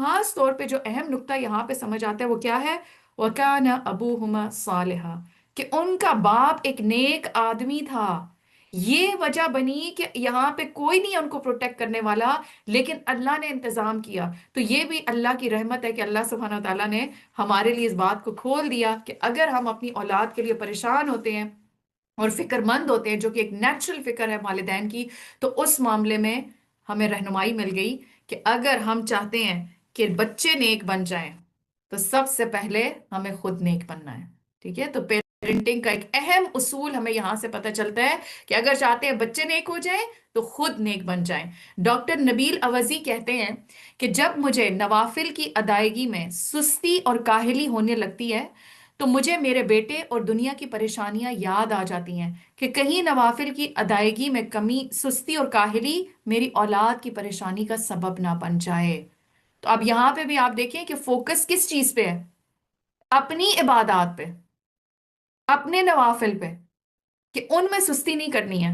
خاص طور پہ جو اہم نقطہ یہاں پہ سمجھ آتا ہے وہ کیا ہے؟ وَكَانَ أَبُوهُمَا صَالِحًا، کہ ان کا باپ ایک نیک آدمی تھا۔ یہ وجہ بنی کہ یہاں پہ کوئی نہیں ان کو پروٹیکٹ کرنے والا، لیکن اللہ نے انتظام کیا۔ تو یہ بھی اللہ کی رحمت ہے کہ اللہ سبحانہ وتعالیٰ نے ہمارے لیے اس بات کو کھول دیا کہ اگر ہم اپنی اولاد کے لیے پریشان ہوتے ہیں اور فکر مند ہوتے ہیں، جو کہ ایک نیچرل فکر ہے والدین کی، تو اس معاملے میں ہمیں رہنمائی مل گئی کہ اگر ہم چاہتے ہیں کہ بچے نیک بن جائیں تو سب سے پہلے ہمیں خود نیک بننا ہے۔ ٹھیک ہے؟ تو پیرنٹنگ کا ایک اہم اصول ہمیں یہاں سے پتہ چلتا ہے کہ اگر چاہتے ہیں بچے نیک ہو جائیں تو خود نیک بن جائیں۔ ڈاکٹر نبیل عوضی کہتے ہیں کہ جب مجھے نوافل کی ادائیگی میں سستی اور کاہلی ہونے لگتی ہے تو مجھے میرے بیٹے اور دنیا کی پریشانیاں یاد آ جاتی ہیں کہ کہیں نوافل کی ادائیگی میں کمی، سستی اور کاہلی میری اولاد کی پریشانی کا سبب نہ بن جائے۔ تو اب یہاں پہ بھی آپ دیکھیں کہ فوکس کس چیز پہ ہے؟ اپنی عبادات پہ، اپنے نوافل پہ، کہ ان میں سستی نہیں کرنی ہے۔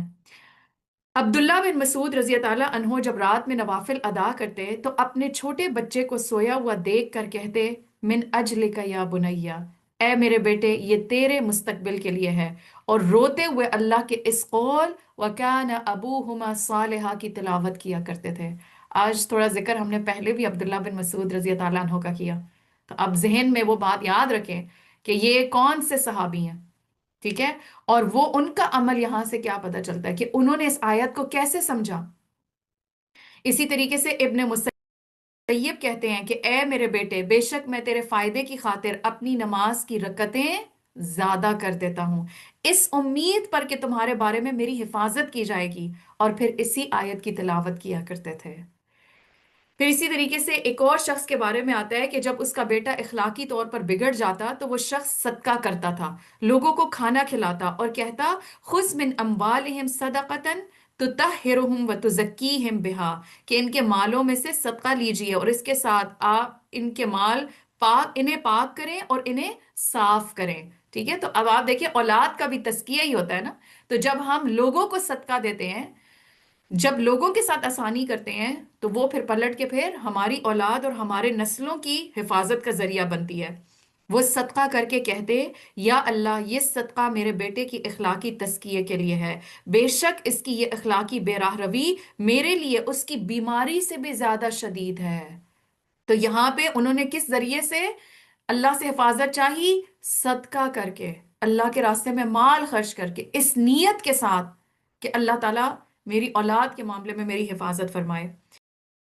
عبداللہ بن مسعود رضی اللہ عنہ جب رات میں نوافل ادا کرتے تو اپنے چھوٹے بچے کو سویا ہوا دیکھ کر کہتے، من اجلک یا بنیا، اے میرے بیٹے یہ تیرے مستقبل کے لیے ہے، اور روتے ہوئے اللہ کے اس قول وَكَانَ أَبُوهُمَا صَالِحًا کی تلاوت کیا کرتے تھے۔ آج تھوڑا ذکر ہم نے پہلے بھی عبداللہ بن مسعود رضی اللہ عنہ کا کیا، تو اب ذہن میں وہ بات یاد رکھیں کہ یہ کون سے صحابی ہیں۔ ٹھیک ہے؟ اور وہ ان کا عمل یہاں سے کیا پتہ چلتا ہے کہ انہوں نے اس آیت کو کیسے سمجھا۔ اسی طریقے سے ابن مسیب کہتے ہیں کہ اے میرے بیٹے، بے شک میں تیرے فائدے کی خاطر اپنی نماز کی رکعتیں زیادہ کر دیتا ہوں، اس امید پر کہ تمہارے بارے میں میری حفاظت کی جائے گی، اور پھر اسی آیت کی تلاوت کیا کرتے تھے۔ پھر اسی طریقے سے ایک اور شخص کے بارے میں آتا ہے کہ جب اس کا بیٹا اخلاقی طور پر بگڑ جاتا تو وہ شخص صدقہ کرتا تھا، لوگوں کو کھانا کھلاتا اور کہتا، خذ من اموالہم صدقۃ تطہرہم وتزکیہم بہا، کہ ان کے مالوں میں سے صدقہ لیجئے اور اس کے ساتھ آپ ان کے مال پاک، انہیں پاک کریں اور انہیں صاف کریں۔ ٹھیک ہے؟ تو اب آپ دیکھیں اولاد کا بھی تزکیہ ہی ہوتا ہے نا۔ تو جب ہم لوگوں کو صدقہ دیتے ہیں، جب لوگوں کے ساتھ آسانی کرتے ہیں، تو وہ پھر پلٹ کے پھر ہماری اولاد اور ہمارے نسلوں کی حفاظت کا ذریعہ بنتی ہے۔ وہ صدقہ کر کے کہتے، یا اللہ یہ صدقہ میرے بیٹے کی اخلاقی تزکیے کے لیے ہے، بے شک اس کی یہ اخلاقی بے راہ روی میرے لیے اس کی بیماری سے بھی زیادہ شدید ہے۔ تو یہاں پہ انہوں نے کس ذریعے سے اللہ سے حفاظت چاہی؟ صدقہ کر کے، اللہ کے راستے میں مال خرچ کر کے، اس نیت کے ساتھ کہ اللہ تعالیٰ میری اولاد کے معاملے میں میری حفاظت فرمائے۔